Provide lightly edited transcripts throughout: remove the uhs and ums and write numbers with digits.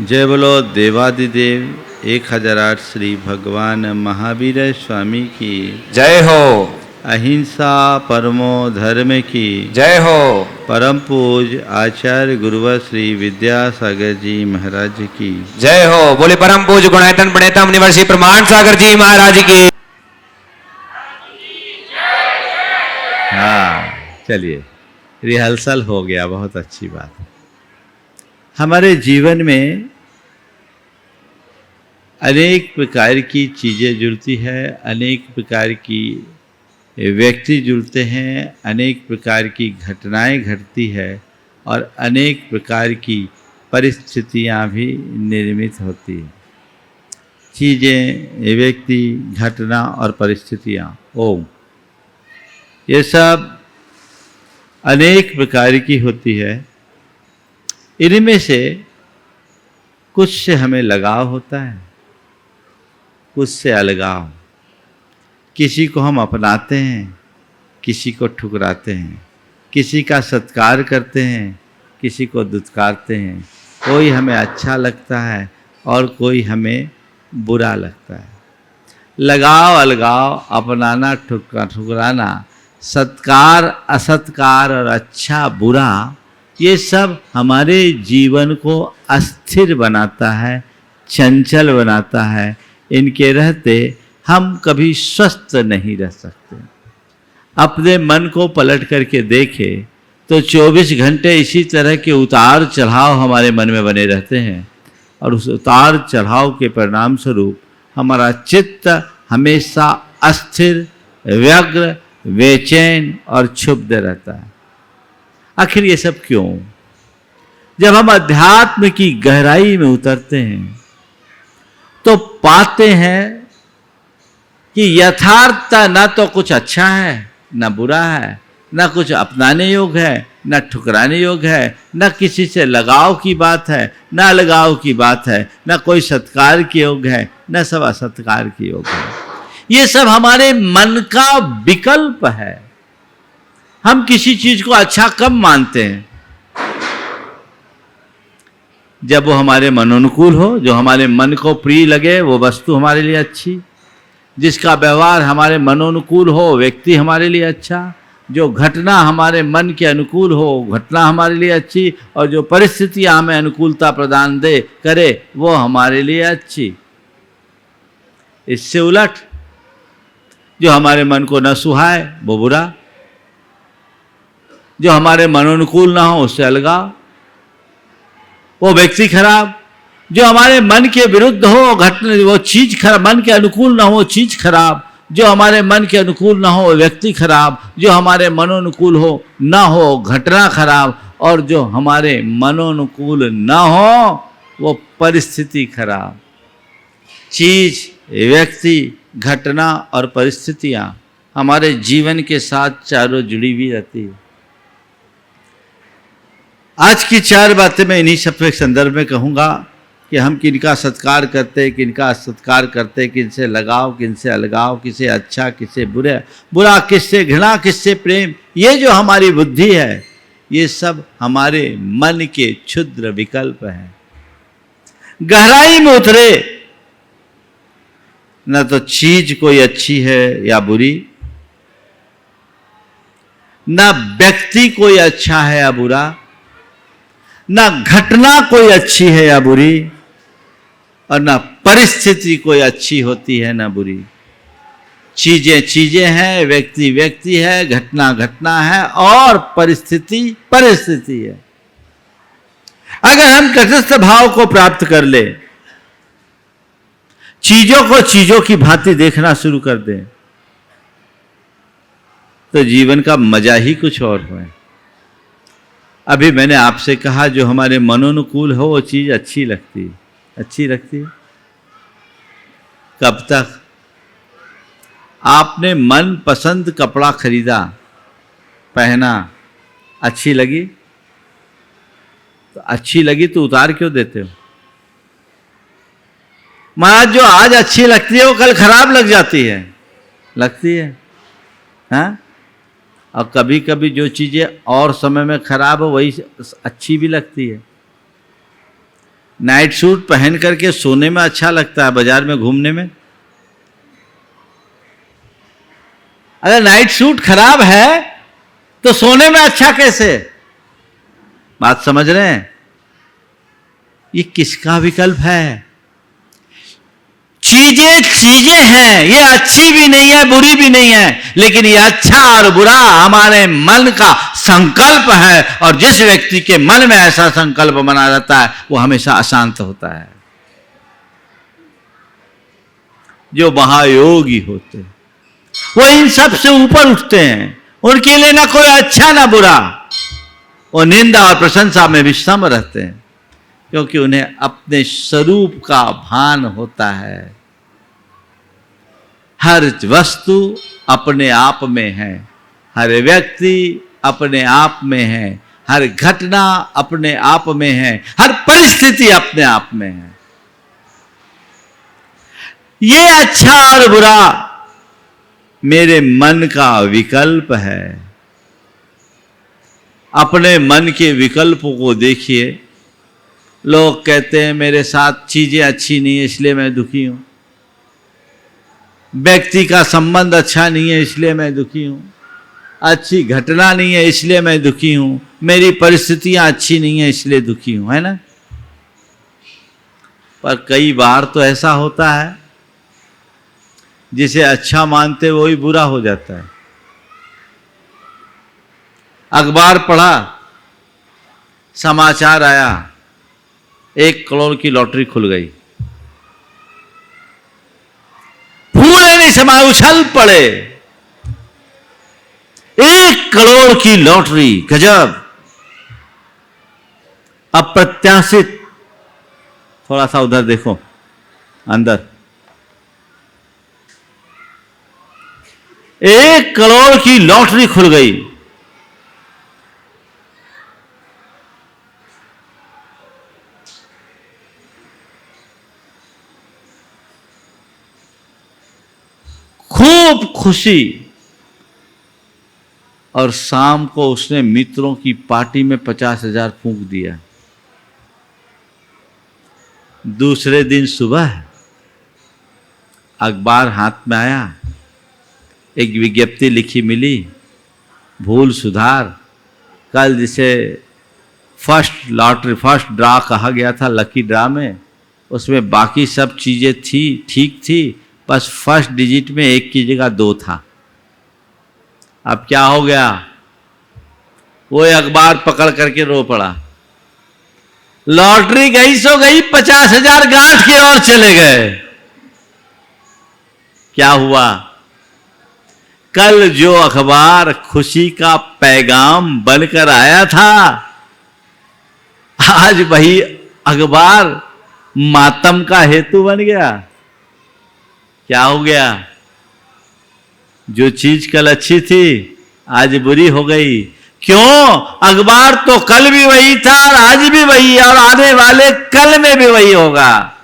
जय बोलो देवादिदेव 1008 श्री भगवान महावीर स्वामी की जय हो। अहिंसा परमो धर्म की जय हो। परम पूज आचार्य गुरुवर श्री विद्यासागर जी महाराज की जय हो। बोले परम पूज गुणायतन प्रणेता मुनिवर श्री प्रमाण सागर जी महाराज की। हाँ चलिए, रिहर्सल हो गया, बहुत अच्छी बात है। हमारे जीवन में अनेक प्रकार की चीज़ें जुड़ती है, अनेक प्रकार की व्यक्ति जुड़ते हैं, अनेक प्रकार की घटनाएं घटती है और अनेक प्रकार की परिस्थितियां भी निर्मित होती हैं। चीज़ें, व्यक्ति, घटना और परिस्थितियां, ये सब अनेक प्रकार की होती है। इनमें से कुछ से हमें लगाव होता है, कुछ से अलगाव। किसी को हम अपनाते हैं, किसी को ठुकराते हैं, किसी का सत्कार करते हैं, किसी को दुत्कारते हैं। कोई हमें अच्छा लगता है और कोई हमें बुरा लगता है। लगाव अलगाव, अपनाना ठुकराना, सत्कार असत्कार और अच्छा बुरा, ये सब हमारे जीवन को अस्थिर बनाता है, चंचल बनाता है। इनके रहते हम कभी स्वस्थ नहीं रह सकते। अपने मन को पलट करके देखें तो 24 घंटे इसी तरह के उतार चढ़ाव हमारे मन में बने रहते हैं और उस उतार चढ़ाव के परिणाम स्वरूप हमारा चित्त हमेशा अस्थिर, व्यग्र, बेचैन और क्षुब्ध रहता है। आखिर ये सब क्यों? जब हम अध्यात्म की गहराई में उतरते हैं तो पाते हैं कि यथार्थ न तो कुछ अच्छा है न बुरा है, न कुछ अपनाने योग्य है न ठुकराने योग्य है, न किसी से लगाव की बात है न अलगाव की बात है, न कोई सत्कार के योग्य है न सब असत्कार के योग्य है। ये सब हमारे मन का विकल्प है। हम किसी चीज को अच्छा कब मानते हैं? जब वो हमारे मनोनुकूल हो, जो हमारे मन को प्रिय लगे, वो वस्तु हमारे लिए अच्छी, जिसका व्यवहार हमारे मनोनुकूल हो, व्यक्ति हमारे लिए अच्छा, जो घटना हमारे मन के अनुकूल हो, घटना हमारे लिए अच्छी, और जो परिस्थितियां हमें अनुकूलता प्रदान करे वो हमारे लिए अच्छी। इससे उलट जो हमारे मन को न सुहाए वो बुरा, जो हमारे मनोनुकूल ना हो उससे अलगाव, वो व्यक्ति खराब, जो हमारे मन के विरुद्ध हो घटना, वो चीज खराब, मन के अनुकूल ना हो चीज खराब, जो हमारे मन के अनुकूल ना हो व्यक्ति खराब, जो हमारे मनोनुकूल हो ना हो घटना खराब, और जो हमारे मनोनुकूल ना हो वो परिस्थिति खराब। चीज, व्यक्ति, घटना और परिस्थितियां हमारे जीवन के साथ चारों जुड़ी हुई रहती है। आज की 4 बातें मैं इन्हीं सब के संदर्भ में कहूँगा कि हम किनका सत्कार करते, किनका असत्कार करते, किनसे लगाव, किनसे अलगाव, किसे अच्छा, किसे बुरा, किससे घृणा, किससे प्रेम। ये जो हमारी बुद्धि है, ये सब हमारे मन के क्षुद्र विकल्प हैं। गहराई में उतरे न तो चीज कोई अच्छी है या बुरी, न व्यक्ति कोई अच्छा है या बुरा, न घटना कोई अच्छी है या बुरी, और न परिस्थिति कोई अच्छी होती है न बुरी। चीजें चीजें हैं, व्यक्ति व्यक्ति है, घटना घटना है और परिस्थिति परिस्थिति है। अगर हम तटस्थ भाव को प्राप्त कर ले, चीजों को चीजों की भांति देखना शुरू कर दें, तो जीवन का मजा ही कुछ और है। अभी मैंने आपसे कहा जो हमारे मनोनुकूल हो वो चीज अच्छी लगती है, अच्छी लगती है। कब तक? आपने मन पसंद कपड़ा खरीदा, पहना, अच्छी लगी, तो अच्छी लगी तो उतार क्यों देते हो? महाराज जो आज अच्छी लगती है वो कल खराब लग जाती है, लगती है, हाँ? और कभी कभी जो चीज़ें और समय में खराब हो वही अच्छी भी लगती है। नाइट सूट पहन करके सोने में अच्छा लगता है, बाजार में घूमने में। अगर नाइट सूट खराब है तो सोने में अच्छा कैसे? बात समझ रहे हैं? ये किसका विकल्प है? चीजें चीजें हैं, ये अच्छी भी नहीं है बुरी भी नहीं है, लेकिन ये अच्छा और बुरा हमारे मन का संकल्प है, और जिस व्यक्ति के मन में ऐसा संकल्प बना रहता है वो हमेशा अशांत होता है। जो महायोगी होते हैं वो इन सब से ऊपर उठते हैं, उनके लिए ना कोई अच्छा ना बुरा, वो निंदा और प्रशंसा में विषम रहते हैं, क्योंकि उन्हें अपने स्वरूप का भान होता है। हर वस्तु अपने आप में है, हर व्यक्ति अपने आप में है, हर घटना अपने आप में है, हर परिस्थिति अपने आप में है। ये अच्छा और बुरा मेरे मन का विकल्प है। अपने मन के विकल्पों को देखिए। लोग कहते हैं मेरे साथ चीजें अच्छी नहीं है इसलिए मैं दुखी हूं, व्यक्ति का संबंध अच्छा नहीं है इसलिए मैं दुखी हूं, अच्छी घटना नहीं है इसलिए मैं दुखी हूं, मेरी परिस्थितियां अच्छी नहीं है इसलिए दुखी हूं, है ना? पर कई बार तो ऐसा होता है जिसे अच्छा मानते वही बुरा हो जाता है। अखबार पढ़ा, समाचार आया 1 करोड़ की लॉटरी खुल गई, पूरे नहीं समय उछल पड़े। 1 करोड़ की लॉटरी, गजब, अप्रत्याशित। थोड़ा सा उधर देखो, अंदर 1 करोड़ की लॉटरी खुल गई। खूब खुशी, और शाम को उसने मित्रों की पार्टी में 50,000 फूंक दिया। दूसरे दिन सुबह अखबार हाथ में आया, एक विज्ञप्ति लिखी मिली, भूल सुधार। कल जिसे फर्स्ट लॉटरी, फर्स्ट ड्रा कहा गया था लकी ड्रा में, उसमें बाकी सब चीजें थी, ठीक थी, बस फर्स्ट डिजिट में 1 की जगह 2 था। अब क्या हो गया? वो अखबार पकड़ करके रो पड़ा। लॉटरी गई सो गई, 50,000 गांठ के और चले गए। क्या हुआ? कल जो अखबार खुशी का पैगाम बनकर आया था, आज वही अखबार मातम का हेतु बन गया। क्या हो गया? जो चीज कल अच्छी थी आज बुरी हो गई। क्यों? अखबार तो कल भी वही था और आज भी वही है और आने वाले कल में भी वही होगा,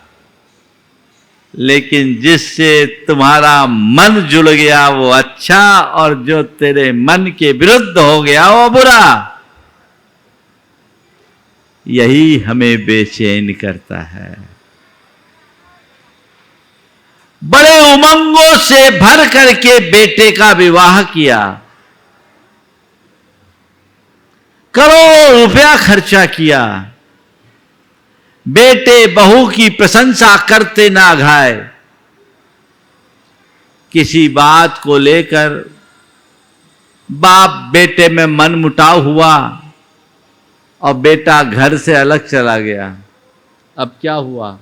लेकिन जिससे तुम्हारा मन जुड़ गया वो अच्छा, और जो तेरे मन के विरुद्ध हो गया वो बुरा। यही हमें बेचैन करता है। बड़े उमंगों से भर करके बेटे का विवाह किया, करोड़ों रुपया खर्चा किया, बेटे बहू की प्रशंसा करते ना घाए। किसी बात को लेकर बाप बेटे में मनमुटाव हुआ और बेटा घर से अलग चला गया। अब क्या हुआ?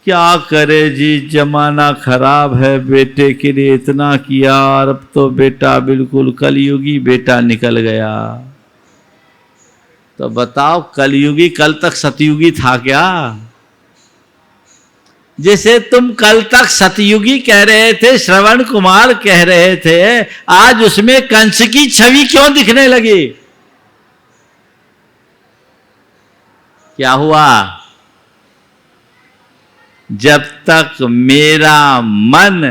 क्या करे जी, जमाना खराब है, बेटे के लिए इतना किया और अब तो बेटा बिल्कुल कलयुगी बेटा निकल गया। तो बताओ, कलयुगी कल तक सतयुगी था क्या? जैसे तुम कल तक सतयुगी कह रहे थे, श्रवण कुमार कह रहे थे, आज उसमें कंस की छवि क्यों दिखने लगी? क्या हुआ? जब तक मेरा मन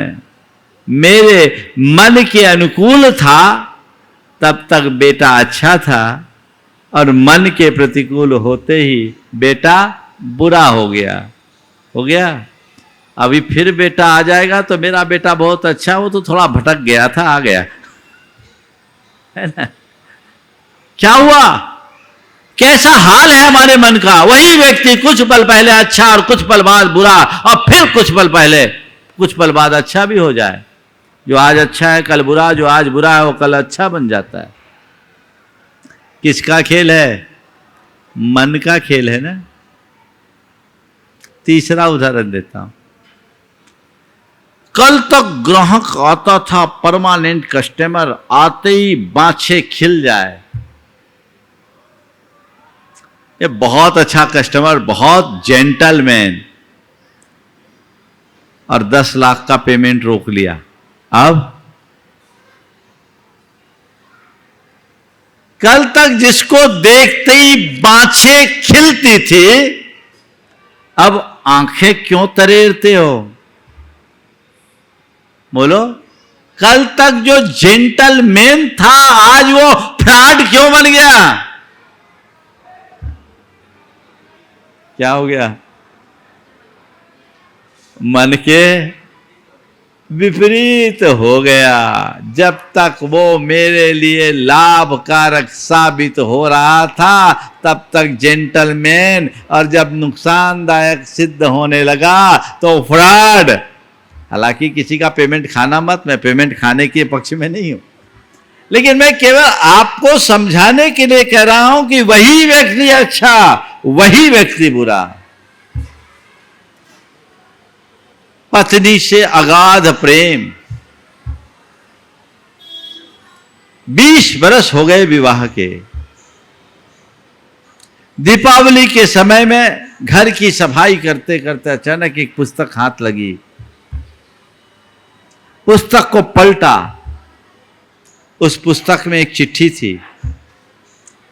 मेरे मन के अनुकूल था तब तक बेटा अच्छा था, और मन के प्रतिकूल होते ही बेटा बुरा हो गया। अभी फिर बेटा आ जाएगा तो मेरा बेटा बहुत अच्छा, वो तो थोड़ा भटक गया था, आ गया, है ना। क्या हुआ, कैसा हाल है हमारे मन का। वही व्यक्ति कुछ पल पहले अच्छा और कुछ पल बाद बुरा, और फिर कुछ पल बाद अच्छा भी हो जाए। जो आज अच्छा है कल बुरा, जो आज बुरा है वो कल अच्छा बन जाता है। किसका खेल है? मन का खेल है ना। तीसरा उदाहरण देता हूं। कल तक ग्राहक आता था, परमानेंट कस्टमर, आते ही बाछे खिल जाए, ये बहुत अच्छा कस्टमर, बहुत जेंटलमैन, और 10 लाख का पेमेंट रोक लिया। अब कल तक जिसको देखते ही बाछे खिलती थी, अब आंखें क्यों तरेरते हो? बोलो। कल तक जो जेंटलमैन था आज वो फ्रॉड क्यों बन गया? क्या हो गया? मन के विपरीत हो गया। जब तक वो मेरे लिए लाभकारक साबित हो रहा था तब तक जेंटलमैन, और जब नुकसानदायक सिद्ध होने लगा तो फ्रॉड। हालांकि किसी का पेमेंट खाना मत, मैं पेमेंट खाने के पक्ष में नहीं हूं, लेकिन मैं केवल आपको समझाने के लिए कह रहा हूं कि वही व्यक्ति अच्छा, वही व्यक्ति बुरा। पत्नी से अगाध प्रेम, 20 बरस हो गए विवाह के। दीपावली के समय में घर की सफाई करते करते अचानक एक पुस्तक हाथ लगी। पुस्तक को पलटा, उस पुस्तक में एक चिट्ठी थी,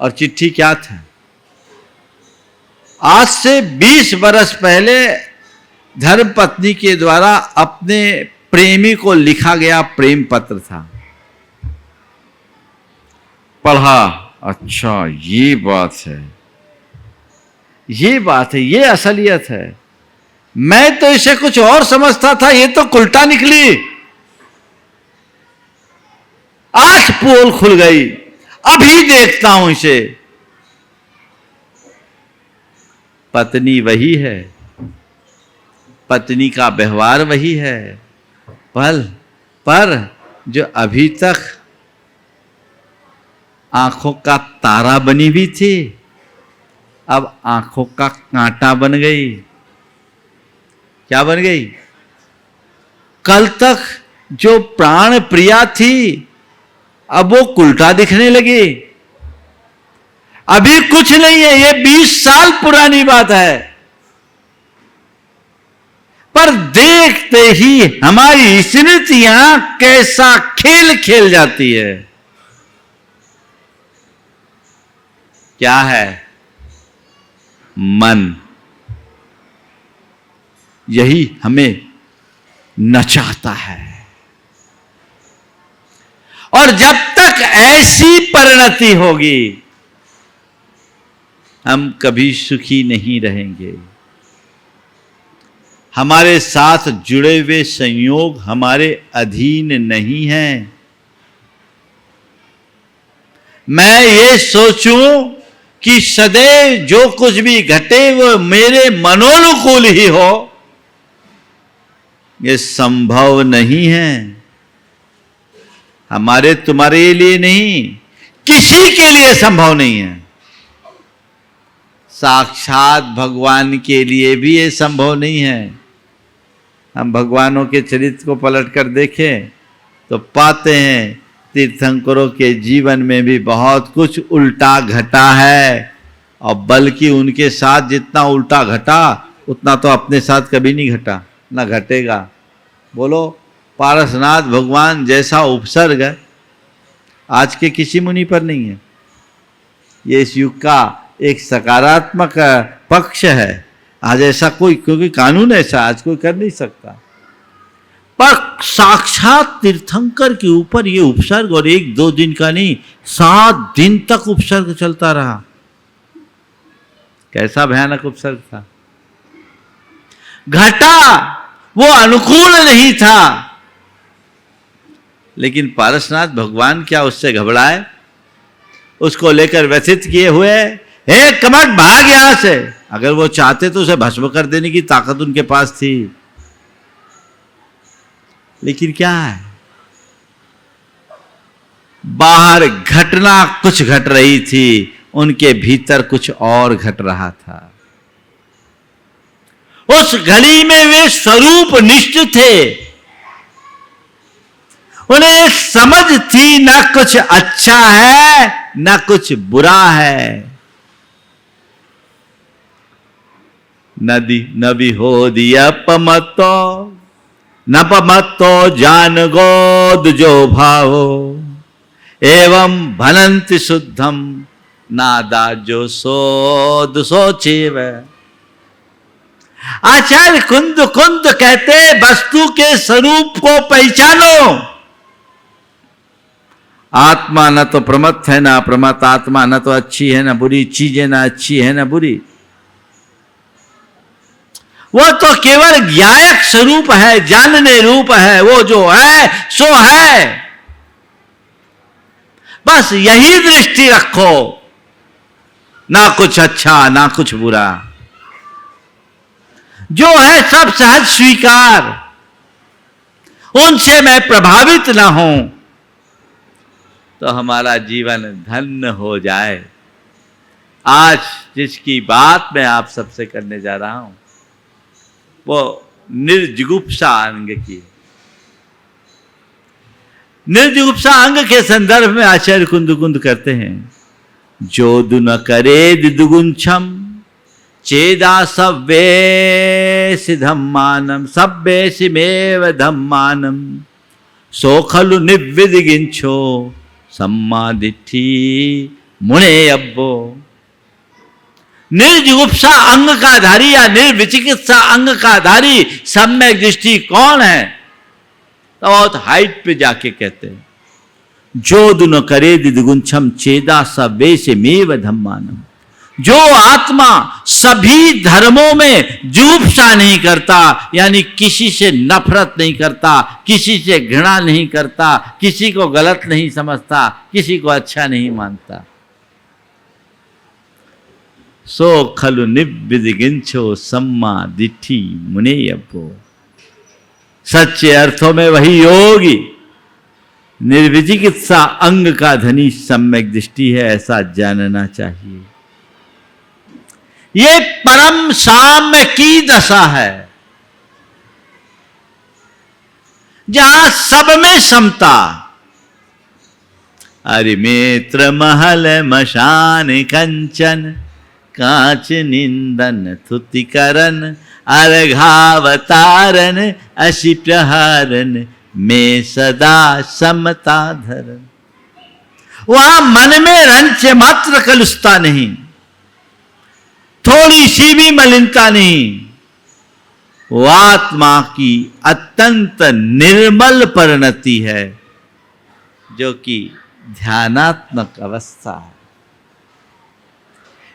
और चिट्ठी क्या था? आज से 20 बरस पहले धर्मपत्नी के द्वारा अपने प्रेमी को लिखा गया प्रेम पत्र था। पढ़ा, अच्छा ये बात है, ये असलियत है। मैं तो इसे कुछ और समझता था, ये तो उल्टा निकली। आंख पोल खुल गई, अभी देखता हूं इसे। पत्नी वही है, पत्नी का व्यवहार वही है, पर जो अभी तक आंखों का तारा बनी हुई थी, अब आंखों का कांटा बन गई। क्या बन गई? कल तक जो प्राण प्रिया थी, अब वो उल्टा दिखने लगी। अभी कुछ नहीं है, ये 20 साल पुरानी बात है, पर देखते ही हमारी स्मृतियां कैसा खेल खेल जाती है। क्या है? मन। यही हमें नचाता है, और जब तक ऐसी परिणति होगी हम कभी सुखी नहीं रहेंगे। हमारे साथ जुड़े हुए संयोग हमारे अधीन नहीं हैं। मैं ये सोचूं कि सदैव जो कुछ भी घटे वो मेरे मनोनुकूल ही हो, ये संभव नहीं है। हमारे तुम्हारे लिए नहीं, किसी के लिए संभव नहीं है। साक्षात भगवान के लिए भी ये संभव नहीं है। हम भगवानों के चरित्र को पलट कर देखें तो पाते हैं तीर्थंकरों के जीवन में भी बहुत कुछ उल्टा घटा है, और बल्कि उनके साथ जितना उल्टा घटा उतना तो अपने साथ कभी नहीं घटा, ना घटेगा। बोलो, पारसनाथ भगवान जैसा उपसर्ग आज के किसी मुनि पर नहीं है। ये इस युग का एक सकारात्मक पक्ष है। आज ऐसा कोई, क्योंकि कानून ऐसा आज कोई कर नहीं सकता, पर साक्षात तीर्थंकर के ऊपर ये उपसर्ग, और 1-2 दिन का नहीं, 7 दिन तक उपसर्ग चलता रहा। कैसा भयानक उपसर्ग था। घटा वो अनुकूल नहीं था, लेकिन पारसनाथ भगवान क्या उससे घबराए, उसको लेकर व्यथित किए हुए, हे कमट भाग यहां से। अगर वो चाहते तो उसे भस्म कर देने की ताकत उनके पास थी, लेकिन क्या है, बाहर घटना कुछ घट रही थी, उनके भीतर कुछ और घट रहा था। उस घड़ी में वे स्वरूप निष्ठ थे, उन्हें समझ थी ना कुछ अच्छा है ना कुछ बुरा है। नदी नबी हो दिया पमतो न पमतो जान गोद जो भावो एवं भनंति शुद्धम नादा जो सोद सोचेव। आचार्य कुंद कुंद कहते वस्तु के स्वरूप को पहचानो। आत्मा न तो प्रमत्त है ना प्रमत्त, आत्मा न तो अच्छी है ना बुरी, चीजें ना अच्छी है ना बुरी, वो तो केवल ज्ञायक स्वरूप है, जानने रूप है। वो जो है सो है, बस यही दृष्टि रखो, ना कुछ अच्छा ना कुछ बुरा, जो है सब सहज स्वीकार, उनसे मैं प्रभावित ना हूं तो हमारा जीवन धन्य हो जाए। आज जिसकी बात मैं आप सबसे करने जा रहा हूं वो निर्जिगुप्सा अंग की। निर्जिगुप्सा अंग के संदर्भ में आचार्य कुंद कुंद करते हैं, जो दुन करे दिदुगुंछम चेदा सव्वेसि धम्मानम सव्वेसिमेव धम्मानम सो खलु निव्विदिगिंछो सम्मादिठी मुने अब्बो। निर्जुगुप्सा अंग का धारी या निर्विचिकित्सा अंग का धारी सम्यक दृष्टि कौन है? तो बहुत हाइट पे जाके कहते हैं, जो दुन करे दिदुगुंछम चेदा सवेशमेव धम्मानम। जो आत्मा सभी धर्मों में जुगुप्सा नहीं करता, यानी किसी से नफरत नहीं करता, किसी से घृणा नहीं करता, किसी को गलत नहीं समझता, किसी को अच्छा नहीं मानता, सो खलु निव्विदिगिंछो सम्मा दिठी मुने अब्बो। सच्चे अर्थों में वही योगी निर्विचिकित्सा अंग का धनी सम्यक दृष्टि है, ऐसा जानना चाहिए। ये परम साम्य की दशा है, जहां सब में समता। अरिमेत्र महल मशान कंचन कांच निंदन तुतिकरन अर्घावतारन असी प्रहारन में सदा समता धरन। वहां मन में रंच मात्र कलुषता नहीं, थोड़ी सी भी मलिनता नहीं। वो आत्मा की अत्यंत निर्मल परिणति है, जो कि ध्यानात्मक अवस्था है।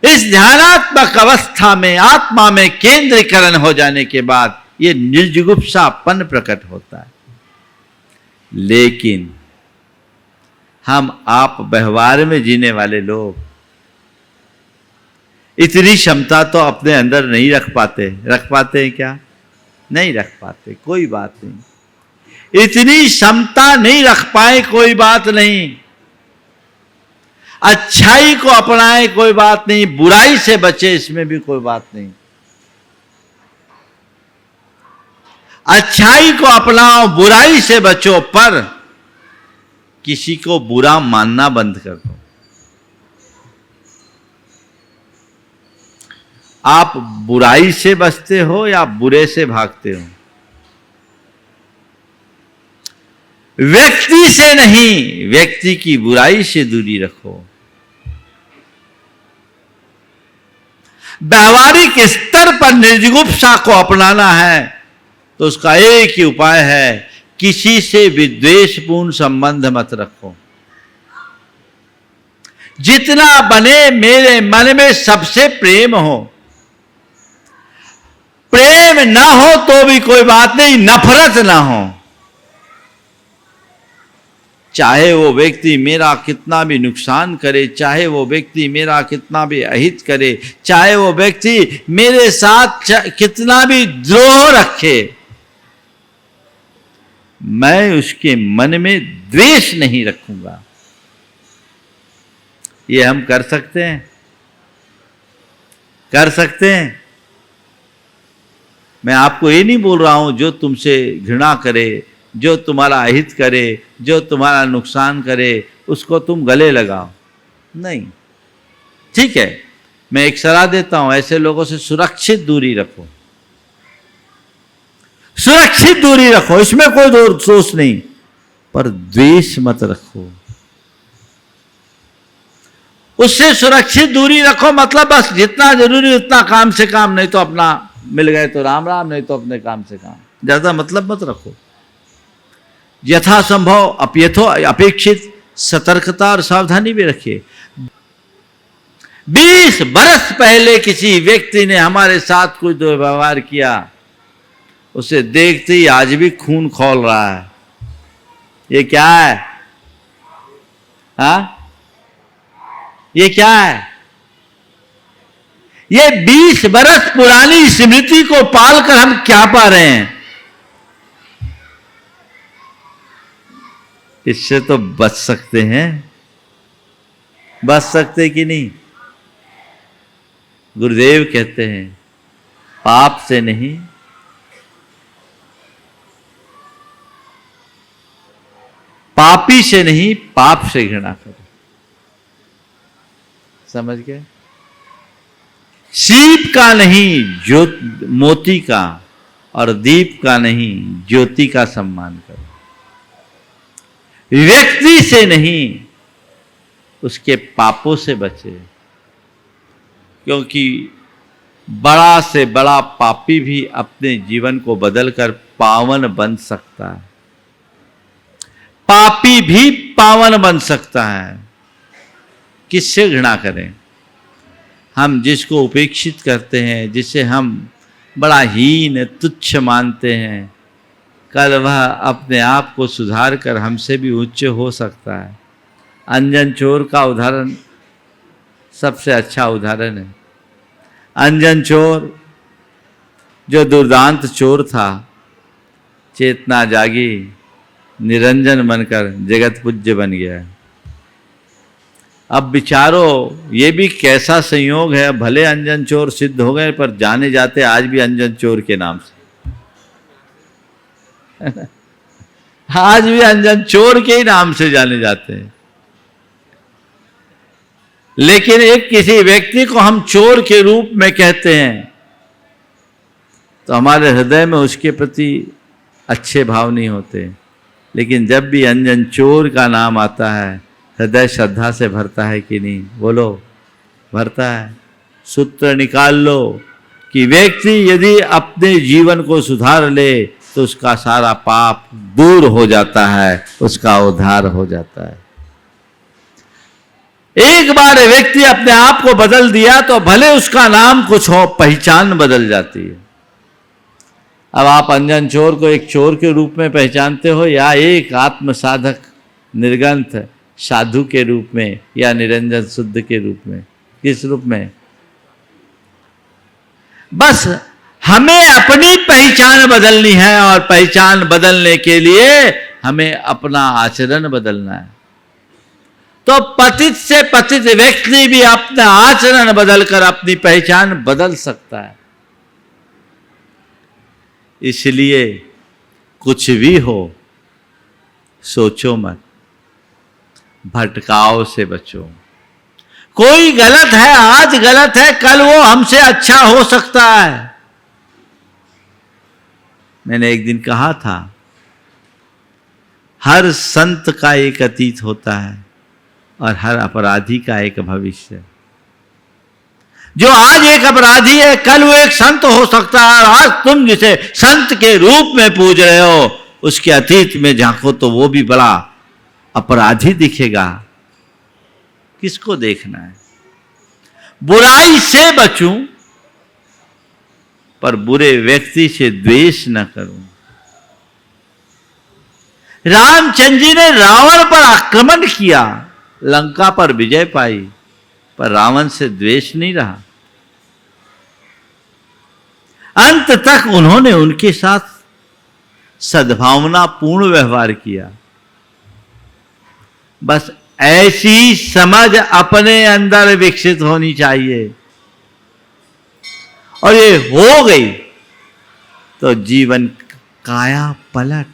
इस ध्यानात्मक अवस्था में आत्मा में केंद्रीकरण हो जाने के बाद ये निर्जुगुप्सापन प्रकट होता है। लेकिन हम आप व्यवहार में जीने वाले लोग इतनी क्षमता तो अपने अंदर नहीं रख पाते। रख पाते हैं क्या? नहीं रख पाते, कोई बात नहीं। इतनी क्षमता नहीं रख पाए, कोई बात नहीं। अच्छाई को अपनाए, कोई बात नहीं। बुराई से बचे, इसमें भी कोई बात नहीं। अच्छाई को अपनाओ, बुराई से बचो, पर किसी को बुरा मानना बंद कर दो। आप बुराई से बचते हो या बुरे से भागते हो? व्यक्ति से नहीं, व्यक्ति की बुराई से दूरी रखो। व्यवहारिक स्तर पर निर्जुगुप्सा को अपनाना है तो उसका एक ही उपाय है, किसी से विद्वेषपूर्ण संबंध मत रखो। जितना बने मेरे मन में सबसे प्रेम हो। प्रेम ना हो तो भी कोई बात नहीं, नफरत ना हो। चाहे वो व्यक्ति मेरा कितना भी नुकसान करे, चाहे वो व्यक्ति मेरा कितना भी अहित करे, चाहे वो व्यक्ति मेरे साथ कितना भी द्रोह रखे, मैं उसके मन में द्वेष नहीं रखूंगा। ये हम कर सकते हैं? कर सकते हैं? मैं आपको ये नहीं बोल रहा हूं जो तुमसे घृणा करे, जो तुम्हारा अहित करे, जो तुम्हारा नुकसान करे, उसको तुम गले लगाओ, नहीं। ठीक है, मैं एक सलाह देता हूं, ऐसे लोगों से सुरक्षित दूरी रखो, सुरक्षित दूरी रखो, इसमें कोई दोष नहीं, पर द्वेष मत रखो। उससे सुरक्षित दूरी रखो मतलब बस जितना जरूरी उतना काम से काम, नहीं तो अपना मिल गए तो राम राम, नहीं तो अपने काम से काम, ज्यादा मतलब मत रखो। यथासंभव अपेक्षित सतर्कता और सावधानी भी रखिए। 20 बरस पहले किसी व्यक्ति ने हमारे साथ कोई दुर्व्यवहार किया, उसे देखते ही आज भी खून खौल रहा है। ये क्या है? हाँ, ये क्या है? ये 20 बरस पुरानी स्मृति को पालकर हम क्या पा रहे हैं? इससे तो बच सकते हैं, बच सकते कि नहीं? गुरुदेव कहते हैं पाप से नहीं, पापी से नहीं, पाप से घृणा करो। समझ गए? सीप का नहीं मोती का, और दीप का नहीं ज्योति का सम्मान करो। व्यक्ति से नहीं, उसके पापों से बचे, क्योंकि बड़ा से बड़ा पापी भी अपने जीवन को बदलकर पावन बन सकता है। पापी भी पावन बन सकता है। किससे घृणा करें? हम जिसको उपेक्षित करते हैं, जिसे हम बड़ा हीन तुच्छ मानते हैं, कल वह अपने आप को सुधार कर हमसे भी उच्च हो सकता है। अंजन चोर का उदाहरण सबसे अच्छा उदाहरण है। अंजन चोर जो दुर्दांत चोर था, चेतना जागी, निरंजन बनकर जगत पूज्य बन गया। अब विचारो, ये भी कैसा संयोग है, भले अंजन चोर सिद्ध हो गए पर जाने जाते आज भी अंजन चोर के नाम से। आज भी अंजन चोर के ही नाम से जाने जाते हैं। लेकिन एक किसी व्यक्ति को हम चोर के रूप में कहते हैं तो हमारे हृदय में उसके प्रति अच्छे भाव नहीं होते। लेकिन जब भी अंजन चोर का नाम आता है, हृदय श्रद्धा से भरता है कि नहीं? बोलो, भरता है। सूत्र निकाल लो कि व्यक्ति यदि अपने जीवन को सुधार ले तो उसका सारा पाप दूर हो जाता है, उसका उद्धार हो जाता है। एक बार व्यक्ति अपने आप को बदल दिया तो भले उसका नाम कुछ हो, पहचान बदल जाती है। अब आप अंजन चोर को एक चोर के रूप में पहचानते हो या एक आत्म साधक निर्गंथ साधु के रूप में या निरंजन शुद्ध के रूप में? किस रूप में? बस हमें अपनी पहचान बदलनी है, और पहचान बदलने के लिए हमें अपना आचरण बदलना है। तो पतित से पतित व्यक्ति भी अपना आचरण बदलकर अपनी पहचान बदल सकता है। इसलिए कुछ भी हो, सोचो मत, भटकाव से बचो। कोई गलत है, आज गलत है, कल वो हमसे अच्छा हो सकता है। मैंने एक दिन कहा था, हर संत का एक अतीत होता है और हर अपराधी का एक भविष्य। जो आज एक अपराधी है, कल वो एक संत हो सकता है। और आज तुम जिसे संत के रूप में पूज रहे हो, उसके अतीत में झांको तो वो भी बड़ा अपराधी दिखेगा। किसको देखना है? बुराई से बचूं पर बुरे व्यक्ति से द्वेष न करूं। रामचंद्र जी ने रावण पर आक्रमण किया, लंका पर विजय पाई, पर रावण से द्वेष नहीं रहा। अंत तक उन्होंने उनके साथ सद्भावना पूर्ण व्यवहार किया। बस ऐसी समझ अपने अंदर विकसित होनी चाहिए, और ये हो गई तो जीवन काया पलट।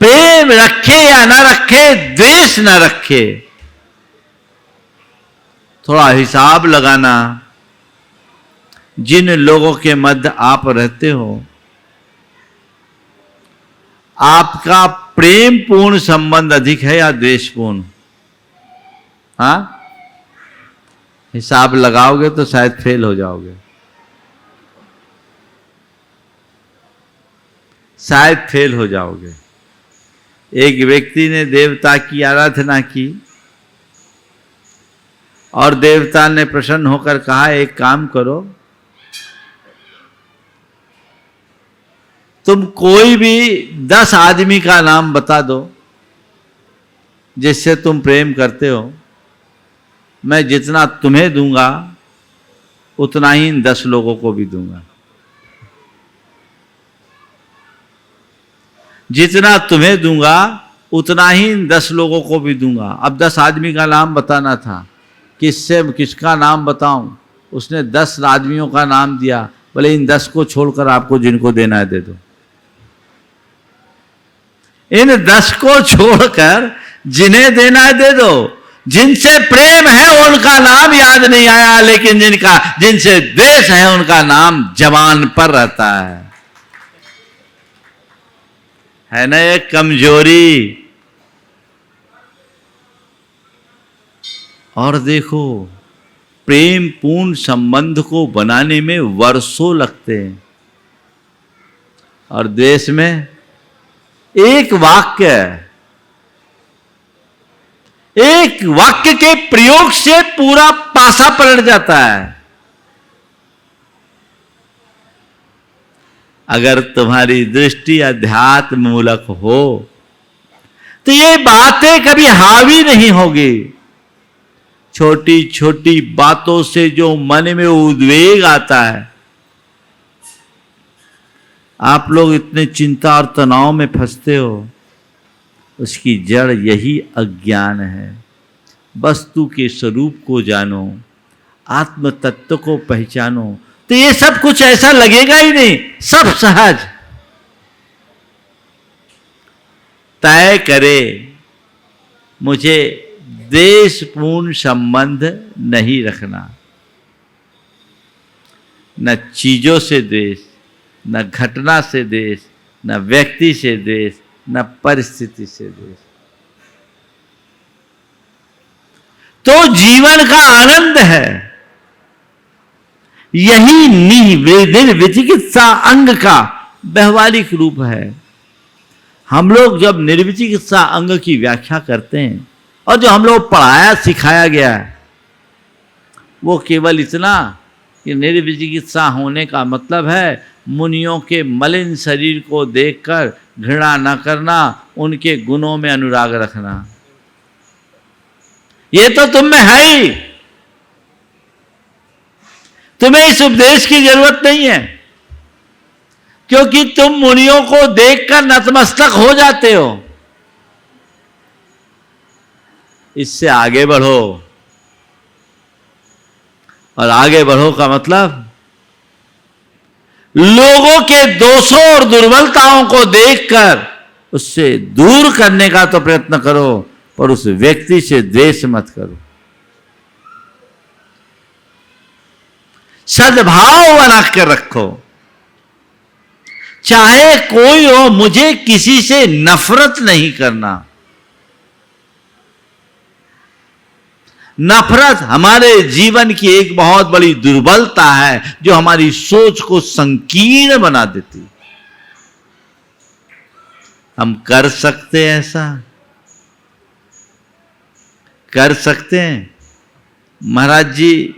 प्रेम रखे या ना रखे, द्वेष ना रखे, थोड़ा हिसाब लगाना। जिन लोगों के मध्य आप रहते हो, आपका प्रेम पूर्ण संबंध अधिक है या द्वेषपूर्ण? हाँ, हिसाब लगाओगे तो शायद फेल हो जाओगे, शायद फेल हो जाओगे। एक व्यक्ति ने देवता की आराधना की और देवता ने प्रसन्न होकर कहा, एक काम करो, तुम कोई भी 10 आदमी का नाम बता दो जिससे तुम प्रेम करते हो, मैं जितना तुम्हें दूंगा उतना ही इन 10 लोगों को भी दूंगा। जितना तुम्हें दूंगा उतना ही इन 10 लोगों को भी दूंगा। अब 10 आदमी का नाम बताना था, किसका नाम बताऊं? उसने 10 आदमियों का नाम दिया, बोले इन 10 को छोड़कर आपको जिनको देना है दे दो। इन 10 को छोड़कर जिन्हें देना है दे दो। जिनसे प्रेम है उनका नाम याद नहीं आया, लेकिन जिनसे द्वेष है उनका नाम जबान पर रहता है ना ये कमजोरी। और देखो, प्रेम पूर्ण संबंध को बनाने में वर्षों लगते हैं, और देश में एक वाक्य के प्रयोग से पूरा पासा पलट जाता है। अगर तुम्हारी दृष्टि अध्यात्म मूलक हो तो ये बातें कभी हावी नहीं होगी। छोटी छोटी बातों से जो मन में उद्वेग आता है, आप लोग इतने चिंता और तनाव में फंसते हो, उसकी जड़ यही अज्ञान है। वस्तु के स्वरूप को जानो, आत्म तत्व को पहचानो, तो ये सब कुछ ऐसा लगेगा ही नहीं, सब सहज। तय करे मुझे द्वेषपूर्ण संबंध नहीं रखना, न चीजों से द्वेष, न घटना से द्वेष, न व्यक्ति से द्वेष, न परिस्थिति से द्वेष। तो जीवन का आनंद है। यही निर्विचिकित्सा अंग का व्यवहारिक रूप है। हम लोग जब निर्विचिकित्सा अंग की व्याख्या करते हैं, और जो हम लोग पढ़ाया सिखाया गया है, वो केवल इतना कि निर्विचिकित्सा होने का मतलब है मुनियों के मलिन शरीर को देखकर घृणा न करना, उनके गुणों में अनुराग रखना। ये तो तुम में है ही। तुम्हें इस उपदेश की जरूरत नहीं है, क्योंकि तुम मुनियों को देखकर नतमस्तक हो जाते हो। इससे आगे बढ़ो, और आगे बढ़ो का मतलब लोगों के दोषों और दुर्बलताओं को देखकर उससे दूर करने का तो प्रयत्न करो, पर उस व्यक्ति से द्वेष मत करो। सद्भाव बना कर रखो। चाहे कोई हो, मुझे किसी से नफरत नहीं करना। नफरत हमारे जीवन की एक बहुत बड़ी दुर्बलता है, जो हमारी सोच को संकीर्ण बना देती। हम कर सकते हैं ऐसा? कर सकते हैं। महाराज जी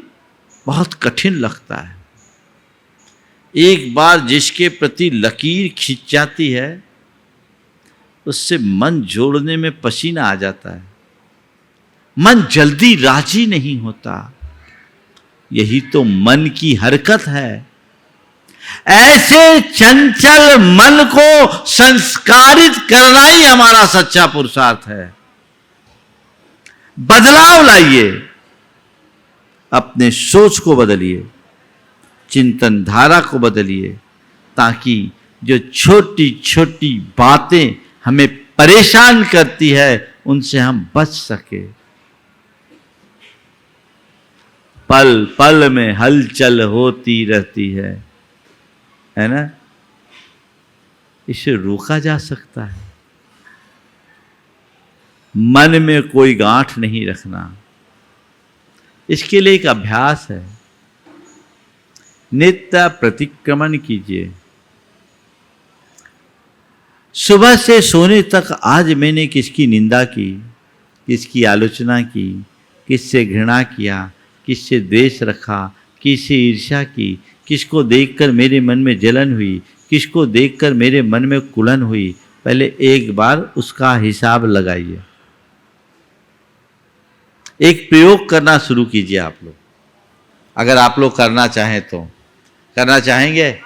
बहुत कठिन लगता है। एक बार जिसके प्रति लकीर खिंच जाती है उससे मन जोड़ने में पसीना आ जाता है, मन जल्दी राजी नहीं होता। यही तो मन की हरकत है। ऐसे चंचल मन को संस्कारित करना ही हमारा सच्चा पुरुषार्थ है। बदलाव लाइए, अपने सोच को बदलिए, चिंतन धारा को बदलिए, ताकि जो छोटी छोटी बातें हमें परेशान करती है उनसे हम बच सके। पल पल में हलचल होती रहती है ना? इसे रोका जा सकता है। मन में कोई गांठ नहीं रखना, इसके लिए एक अभ्यास है। नित्य प्रतिक्रमण कीजिए। सुबह से सोने तक आज मैंने किसकी निंदा की, किसकी आलोचना की, किससे घृणा किया, किससे द्वेष रखा, किससे ईर्ष्या की, किसको देखकर मेरे मन में जलन हुई, किसको देखकर मेरे मन में कुलन हुई। पहले एक बार उसका हिसाब लगाइए। एक प्रयोग करना शुरू कीजिए आप लोग, अगर आप लोग करना चाहें तो। करना चाहेंगे?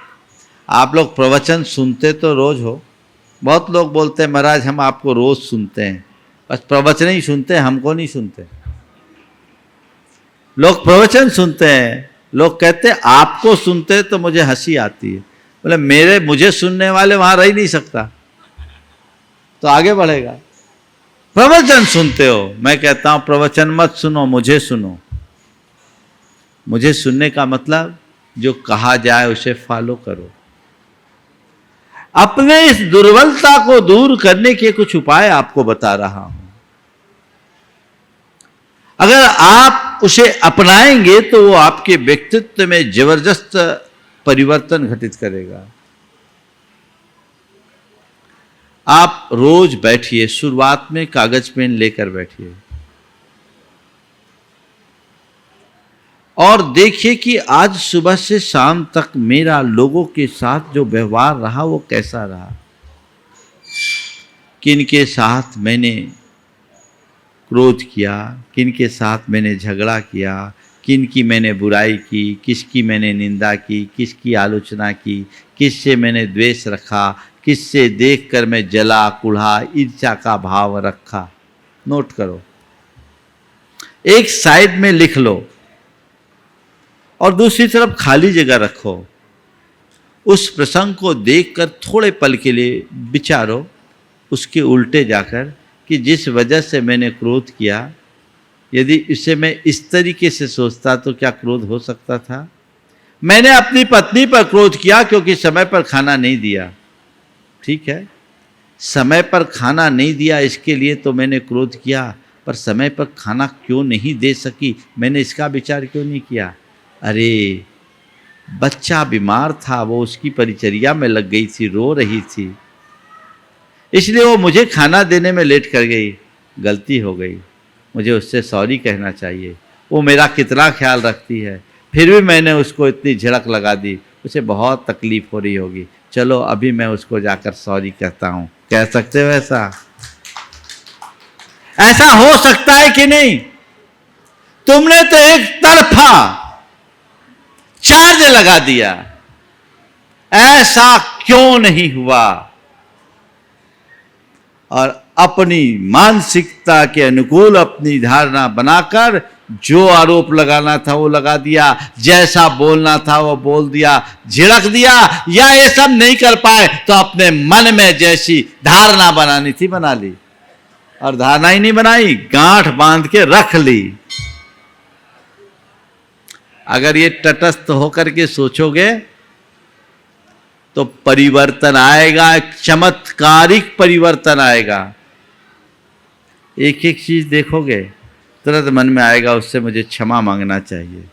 आप लोग प्रवचन सुनते तो रोज हो। बहुत लोग बोलते हैं महाराज हम आपको रोज सुनते हैं, बस प्रवचन ही सुनते हैं, हमको नहीं सुनते। लोग प्रवचन सुनते हैं, लोग कहते हैं आपको सुनते तो मुझे हंसी आती है। बोले मुझे सुनने वाले वहां रह नहीं सकता, तो आगे बढ़ेगा। प्रवचन सुनते हो, मैं कहता हूं प्रवचन मत सुनो, मुझे सुनो। मुझे सुनने का मतलब जो कहा जाए उसे फॉलो करो। अपने इस दुर्बलता को दूर करने के कुछ उपाय आपको बता रहा हूं। अगर आप उसे अपनाएंगे तो वो आपके व्यक्तित्व में जबरदस्त परिवर्तन घटित करेगा। आप रोज बैठिए, शुरुआत में कागज पेन लेकर बैठिए और देखिए कि आज सुबह से शाम तक मेरा लोगों के साथ जो व्यवहार रहा वो कैसा रहा। किन के साथ मैंने क्रोध किया, किन के साथ मैंने झगड़ा किया, किन की मैंने बुराई की, किसकी मैंने निंदा की, किसकी आलोचना की, किससे मैंने द्वेष रखा, किससे देखकर मैं जला कुढ़ा ईर्ष्या का भाव रखा। नोट करो, एक साइड में लिख लो और दूसरी तरफ खाली जगह रखो। उस प्रसंग को देखकर थोड़े पल के लिए विचारो उसके उल्टे जाकर कि जिस वजह से मैंने क्रोध किया, यदि इसे मैं इस तरीके से सोचता तो क्या क्रोध हो सकता था। मैंने अपनी पत्नी पर क्रोध किया क्योंकि समय पर खाना नहीं दिया। ठीक है, समय पर खाना नहीं दिया इसके लिए तो मैंने क्रोध किया, पर समय पर खाना क्यों नहीं दे सकी, मैंने इसका विचार क्यों नहीं किया। अरे बच्चा बीमार था, वो उसकी परिचर्या में लग गई थी, रो रही थी, इसलिए वो मुझे खाना देने में लेट कर गई। गलती हो गई, मुझे उससे सॉरी कहना चाहिए। वो मेरा कितना ख्याल रखती है, फिर भी मैंने उसको इतनी झड़क लगा दी, उसे बहुत तकलीफ हो रही होगी। चलो अभी मैं उसको जाकर सॉरी कहता हूँ। कह सकते हो ऐसा? ऐसा हो सकता है कि नहीं? तुमने तो एक तरफा चार्ज लगा दिया। ऐसा क्यों नहीं हुआ? और अपनी मानसिकता के अनुकूल अपनी धारणा बनाकर जो आरोप लगाना था वो लगा दिया, जैसा बोलना था वो बोल दिया, झिड़क दिया, या ये सब नहीं कर पाए तो अपने मन में जैसी धारणा बनानी थी बना ली, और धारणा ही नहीं बनाई, गांठ बांध के रख ली। अगर ये तटस्थ होकर के सोचोगे तो परिवर्तन आएगा, एक चमत्कारिक परिवर्तन आएगा। एक एक चीज देखोगे तुरंत मन में आएगा उससे मुझे क्षमा मांगना चाहिए,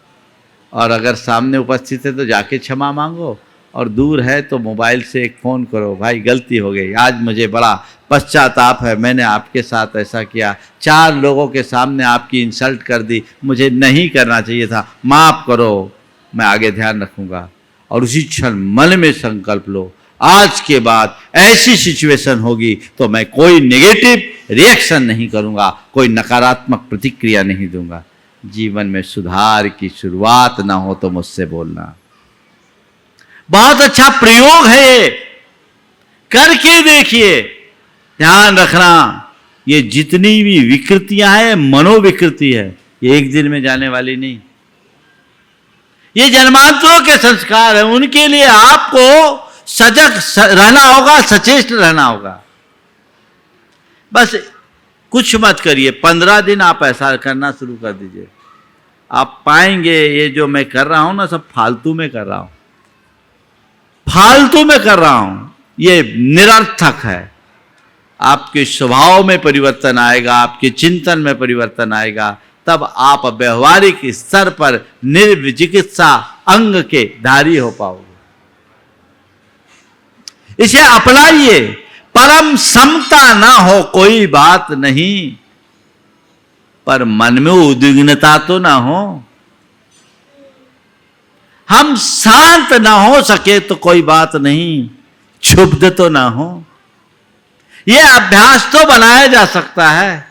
और अगर सामने उपस्थित है तो जाके क्षमा मांगो, और दूर है तो मोबाइल से एक फ़ोन करो, भाई गलती हो गई, आज मुझे बड़ा पश्चाताप है, मैंने आपके साथ ऐसा किया, 4 लोगों के सामने आपकी इंसल्ट कर दी, मुझे नहीं करना चाहिए था, माफ़ करो, मैं आगे ध्यान रखूँगा। और उसी क्षण मन में संकल्प लो, आज के बाद ऐसी सिचुएशन होगी तो मैं कोई नेगेटिव रिएक्शन नहीं करूँगा, कोई नकारात्मक प्रतिक्रिया नहीं दूंगा। जीवन में सुधार की शुरुआत ना हो तो मुझसे बोलना। बहुत अच्छा प्रयोग है ये, करके देखिए। ध्यान रखना, ये जितनी भी विकृतियां हैं, मनोविकृति है, ये एक दिन में जाने वाली नहीं, ये जन्मांतरों के संस्कार हैं। उनके लिए आपको सजग रहना होगा, सचेत रहना होगा। बस कुछ मत करिए, 15 दिन आप ऐसा करना शुरू कर दीजिए, आप पाएंगे ये जो मैं कर रहा हूं ना, सब फालतू में कर रहा हूं, फालतू में कर रहा हूं, ये निरर्थक है। आपके स्वभाव में परिवर्तन आएगा, आपके चिंतन में परिवर्तन आएगा, तब आप व्यवहारिक स्तर पर निर्विचिकित्सा अंग के धारी हो पाओगे। इसे अपनाइए। परम समता ना हो कोई बात नहीं, पर मन में उद्विग्नता तो ना हो। हम शांत ना हो सके तो कोई बात नहीं, क्षुब्ध तो ना हो। यह अभ्यास तो बनाया जा सकता है,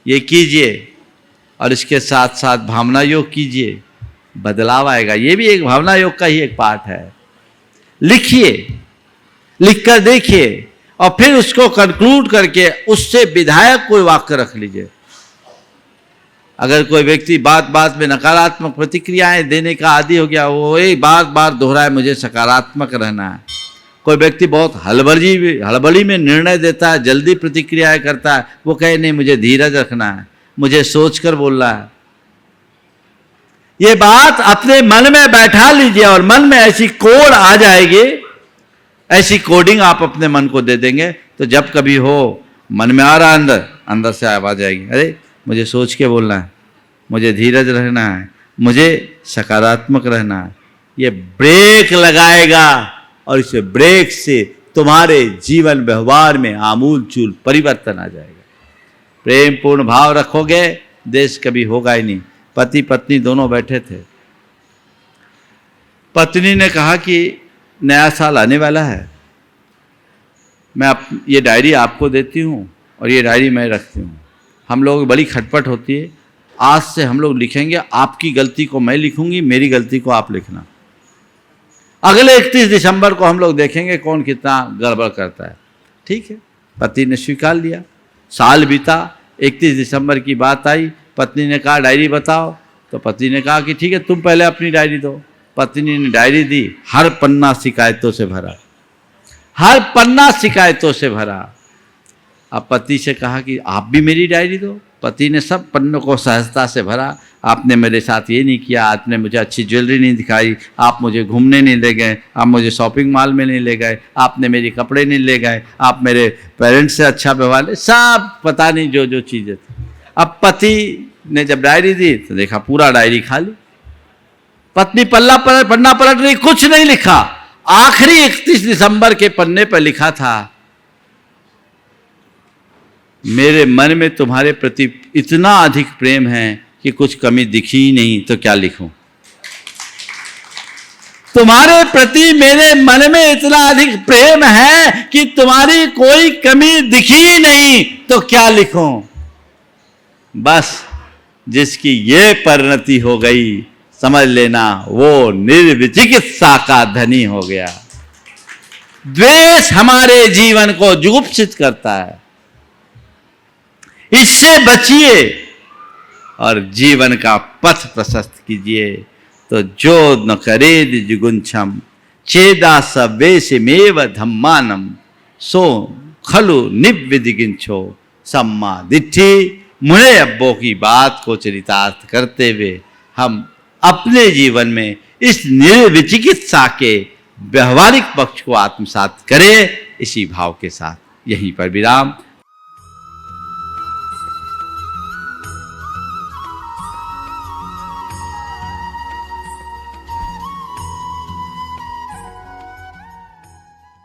ये कीजिए। और इसके साथ साथ भावना योग कीजिए, बदलाव आएगा। ये भी एक भावना योग का ही एक पार्ट है। लिखिए, लिखकर देखिए, और फिर उसको कंक्लूड करके उससे विधायक कोई वाक्य रख लीजिए। अगर कोई व्यक्ति बात बात में नकारात्मक प्रतिक्रियाएं देने का आदी हो गया, वो एक बार बार दोहराए मुझे सकारात्मक रहना है। कोई व्यक्ति बहुत हड़बड़ी में निर्णय देता है, जल्दी प्रतिक्रियाएं करता है, वो कहे नहीं मुझे धीरज रखना है, मुझे सोचकर बोलना है। ये बात अपने मन में बैठा लीजिए, और मन में ऐसी कोड आ जाएगी, ऐसी कोडिंग आप अपने मन को दे देंगे, तो जब कभी हो मन में आ रहा अंदर से आवाज आएगी, अरे मुझे सोच के बोलना है, मुझे धीरज रहना है, मुझे सकारात्मक रहना है। ये ब्रेक लगाएगा, और इस ब्रेक से तुम्हारे जीवन व्यवहार में आमूल चूल परिवर्तन आ जाएगा। प्रेम पूर्ण भाव रखोगे, देश कभी होगा ही नहीं। पति पत्नी दोनों बैठे थे, पत्नी ने कहा कि नया साल आने वाला है, मैं ये डायरी आपको देती हूँ और ये डायरी मैं रखती हूँ। हम लोग बड़ी खटपट होती है, आज से हम लोग लिखेंगे, आपकी गलती को मैं लिखूंगी, मेरी गलती को आप लिखना। अगले 31 दिसंबर को हम लोग देखेंगे कौन कितना गड़बड़ करता है। ठीक है, पति ने स्वीकार लिया। साल बीता, 31 दिसंबर की बात आई, पत्नी ने कहा डायरी बताओ, तो पति ने कहा कि ठीक है तुम पहले अपनी डायरी दो। पत्नी ने डायरी दी, हर पन्ना शिकायतों से भरा, हर पन्ना शिकायतों से भरा। अब पति से कहा कि आप भी मेरी डायरी दो। पति ने सब पन्नों को सहजता से भरा। आपने मेरे साथ ये नहीं किया, आपने मुझे अच्छी ज्वेलरी नहीं दिखाई, आप मुझे घूमने नहीं ले गए, आप मुझे शॉपिंग मॉल में नहीं ले गए, आपने मेरे कपड़े नहीं ले गए, आप मेरे पेरेंट्स से अच्छा व्यवहार, सब पता नहीं जो जो चीज़ें थी। अब पति ने जब डायरी दी तो देखा पूरा डायरी खाली। पत्नी पन्ना पलट रही, कुछ नहीं लिखा। आखिरी 31 दिसंबर के पन्ने पर लिखा था, मेरे मन में तुम्हारे प्रति इतना अधिक प्रेम है कि कुछ कमी दिखी ही नहीं, तो क्या लिखूं। तुम्हारे प्रति मेरे मन में इतना अधिक प्रेम है कि तुम्हारी कोई कमी दिखी ही नहीं, तो क्या लिखूं। बस जिसकी ये परिणति हो गई, समझ लेना वो निर्विचिकित्सा का धनी हो गया। द्वेष हमारे जीवन को जुगुप्सित करता है, इससे बचिए और जीवन का पथ प्रशस्त कीजिए। तो जो न करेद जुगुंछम चेदा सवेशमेव धम्मानम सो खलु निव्विदिगिंछो सम्मा दिट्ठी। मुने अब्बों की बात को चरितार्थ करते हुए हम अपने जीवन में इस निर्विचिकित्सा के व्यवहारिक पक्ष को आत्मसात करें। इसी भाव के साथ यहीं पर विराम।